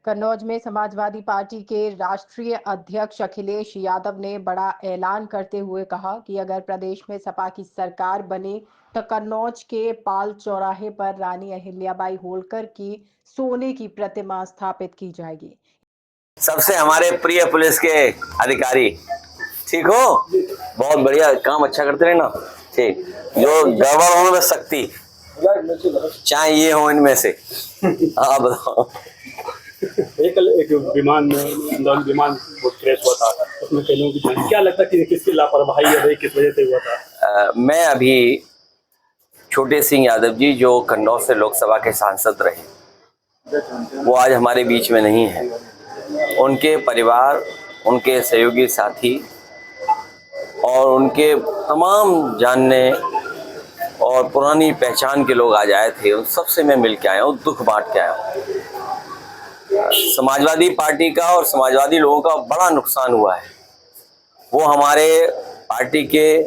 कन्नौज में समाजवादी पार्टी के राष्ट्रीय अध्यक्ष अखिलेश यादव ने बड़ा ऐलान करते हुए कहा कि अगर प्रदेश में सपा की सरकार बने तो कन्नौज के पाल चौराहे पर रानी अहिल्याबाई होलकर की सोने की प्रतिमा स्थापित की जाएगी। सबसे हमारे प्रिय पुलिस के अधिकारी, ठीक हो, बहुत बढ़िया काम अच्छा करते रहे ना। ठीक, जो गड़बड़ होने में शक्ति चाहे ये हो इनमें से। हाँ बताओ। एक विमान वो क्रैश हुआ था, उसमें कई लोगों की क्या लगता है कि किसकी लापरवाही है, किस वजह से हुआ था? मैं अभी छोटे सिंह यादव जी जो कन्नौज से लोकसभा के सांसद रहे, वो आज हमारे बीच में नहीं है। उनके परिवार, उनके सहयोगी साथी और उनके तमाम जानने और पुरानी पहचान के लोग आज आए थे। उन सबसे मैं मिल के आया हूँ, दुख बांट के आया हूँ। समाजवादी पार्टी का और समाजवादी लोगों का बड़ा नुकसान हुआ है। वो हमारे पार्टी के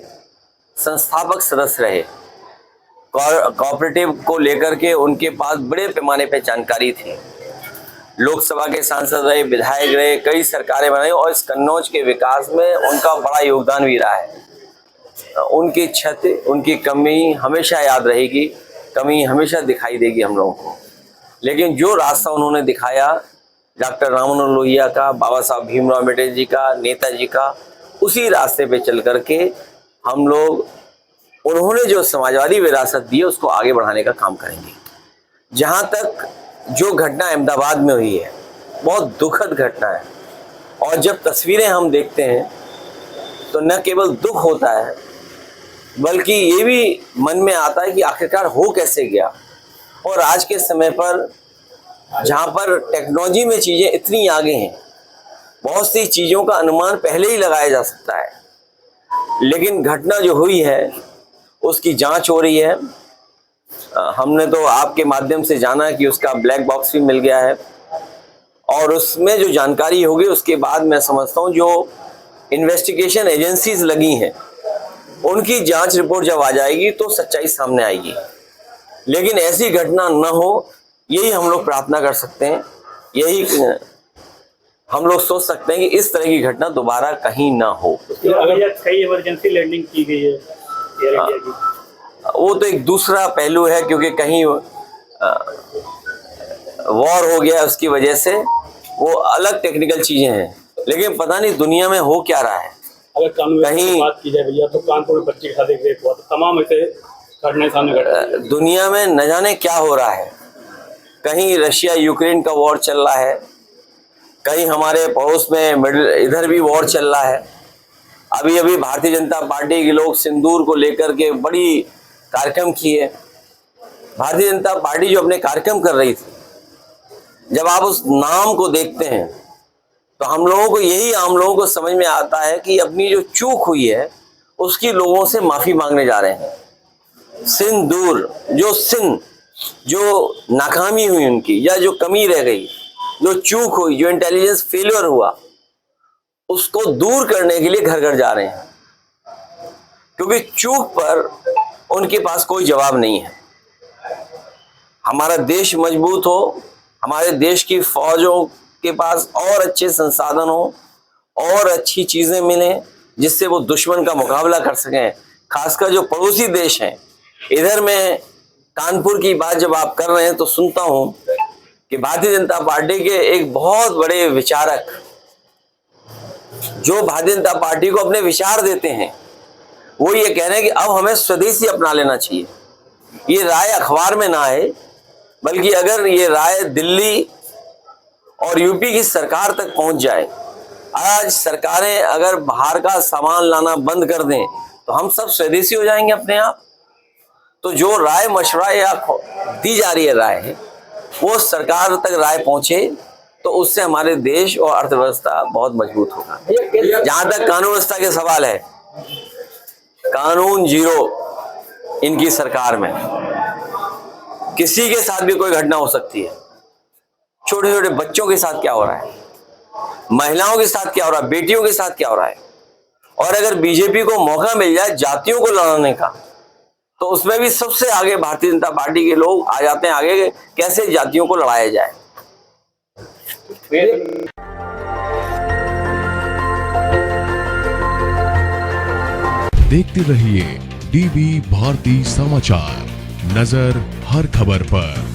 संस्थापक सदस्य रहे। कोऑपरेटिव को लेकर के उनके पास बड़े पैमाने पे जानकारी थी। लोकसभा के सांसद रहे, विधायक रहे, कई सरकारें बनाई और इस कन्नौज के विकास में उनका बड़ा योगदान भी रहा है। उनकी क्षति, उनकी कमी हमेशा याद रहेगी, कमी हमेशा दिखाई देगी हम लोगों को। लेकिन जो रास्ता उन्होंने दिखाया, डॉक्टर राम मनोहर लोहिया का, बाबा साहब भीमराव अम्बेडकर जी का, नेताजी का, उसी रास्ते पे चल करके हम लोग, उन्होंने जो समाजवादी विरासत दी है उसको आगे बढ़ाने का काम करेंगे। जहाँ तक जो घटना अहमदाबाद में हुई है, बहुत दुखद घटना है और जब तस्वीरें हम देखते हैं तो न केवल दुख होता है बल्कि ये भी मन में आता है कि आखिरकार हो कैसे गया। और आज के समय पर जहाँ पर टेक्नोलॉजी में चीज़ें इतनी आगे हैं, बहुत सी चीज़ों का अनुमान पहले ही लगाया जा सकता है, लेकिन घटना जो हुई है उसकी जांच हो रही है। हमने तो आपके माध्यम से जाना कि उसका ब्लैक बॉक्स भी मिल गया है और उसमें जो जानकारी होगी उसके बाद मैं समझता हूँ जो इन्वेस्टिगेशन एजेंसीज लगी हैं उनकी जांच रिपोर्ट जब आ जाएगी तो सच्चाई सामने आएगी। लेकिन ऐसी घटना न हो, यही हम लोग प्रार्थना कर सकते हैं, यही हम लोग सोच सकते हैं कि इस तरह की घटना दोबारा कहीं ना हो। अगर कई इमरजेंसी लैंडिंग की गई है एयर इंडिया की, वो तो एक दूसरा पहलू है क्योंकि कहीं वॉर हो गया, उसकी वजह से वो अलग टेक्निकल चीजें हैं। लेकिन पता नहीं दुनिया में हो क्या रहा है। अगर कानून की बात की जाए भैया, तो कानपुर में बच्चे के साथ एक रेप हुआ था, तमाम ऐसे घटनाएं सामने घट। दुनिया में न जाने क्या हो रहा है। कहीं रशिया यूक्रेन का वॉर चल रहा है, कहीं हमारे पड़ोस में इधर भी वॉर चल रहा है। अभी अभी भारतीय जनता पार्टी के लोग सिंदूर को लेकर के बड़ी कार्यक्रम किए। भारतीय जनता पार्टी जो अपने कार्यक्रम कर रही थी, जब आप उस नाम को देखते हैं तो हम लोगों को, यही आम लोगों को समझ में आता है कि अपनी जो चूक हुई है उसकी लोगों से माफी मांगने जा रहे हैं। सिंदूर जो नाकामी हुई उनकी, या जो कमी रह गई, जो चूक हुई, जो इंटेलिजेंस फेलियर हुआ, उसको दूर करने के लिए घर घर जा रहे हैं क्योंकि चूक पर उनके पास कोई जवाब नहीं है। हमारा देश मजबूत हो, हमारे देश की फौजों के पास और अच्छे संसाधन हो और अच्छी चीजें मिलें जिससे वो दुश्मन का मुकाबला कर सकें, खासकर जो पड़ोसी देश हैं। इधर में कानपुर की बात जब आप कर रहे हैं तो सुनता हूं कि भारतीय जनता पार्टी के एक बहुत बड़े विचारक, जो भारतीय जनता पार्टी को अपने विचार देते हैं, वो ये कह रहे हैं कि अब हमें स्वदेशी अपना लेना चाहिए। ये राय अखबार में ना आए, बल्कि अगर ये राय दिल्ली और यूपी की सरकार तक पहुंच जाए। आज सरकारें अगर बाहर का सामान लाना बंद कर दें तो हम सब स्वदेशी हो जाएंगे अपने आप। तो जो राय मशवरा या दी जा रही है राय, वो सरकार तक राय पहुंचे तो उससे हमारे देश और अर्थव्यवस्था बहुत मजबूत होगा। जहां तक कानून व्यवस्था के सवाल है, कानून जीरो इनकी सरकार में। किसी के साथ भी कोई घटना हो सकती है। छोटे छोटे बच्चों के साथ क्या हो रहा है, महिलाओं के साथ क्या हो रहा है, बेटियों के साथ क्या हो रहा है। और अगर बीजेपी को मौका मिल जाए जातियों को लड़ाने का, तो उसमें भी सबसे आगे भारतीय जनता पार्टी के लोग आ जाते हैं आगे, कैसे जातियों को लड़ाया जाए। देखते रहिए डीवी भारती समाचार, नजर हर खबर पर।